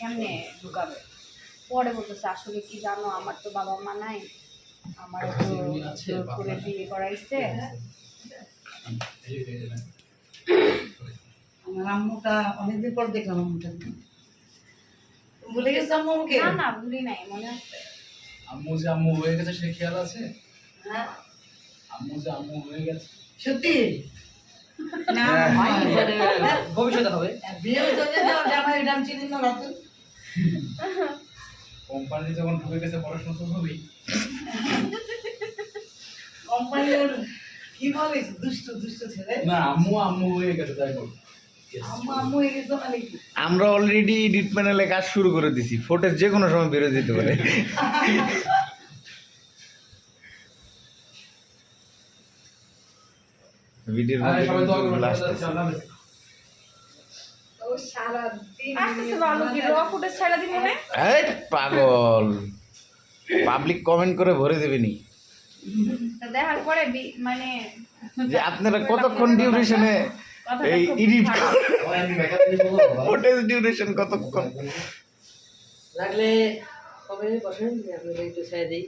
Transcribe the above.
কেমনে ঢুকাবে। পরে বলতেছে আসলে কি জানো, আমার তো বাবা মা নাই, আমার তো জোর করে বিয়ে করাইছে। আমার আম্মুটা অনেকদিন পর দেখলাম আম্মুটা। ভুলে গেছে আম্মু আমাকে? না না ভুলি নাই, মনে আছে। আম্মু যে আম্মু হয়ে গেছে সে খেয়াল আছে? হ্যাঁ আম্মু যে আম্মু হয়ে গেছে সত্যি না ভবিষ্যতে হবে। বিয়ে হতে যাও জামাই এটা আমি চিনি না রাতে কোম্পানি যখন ঢুকে গেছে পড়াশোনা তো হবেই। কোম্পানির কি বলে দুষ্ট দুষ্ট ছেলে। না আম্মু আম্মু হয়ে গেছে তাই বল। আম্মু আম্মু হয়ে গেছে মানে কি? আমরা অলরেডি এডিট প্যানেলে কাজ শুরু করে দিছি, ফুটেজ যে কোনো সময় বেরোয় যেতে পারে। ভিডিওর আরে সবাই দোয়া করবেন, লাস্ট আল্লাহ হাফেজ। ও সারা দিন আসতেছে ভালো কি র ফুটেজ ছাড়া দিব না। এই পাগল, পাবলিক কমেন্ট করে ভরে দেবেনি তো দেখার পরে মানে যে আপনারা কতক্ষণ ডিউরেশনে কথাটা এই খুব এডিট খারাপ। ফুটেজ ডিউরেশন কতক্ষণ লাগলে কবে বসেন, আপনাদের একটু ছেড়ে দিই।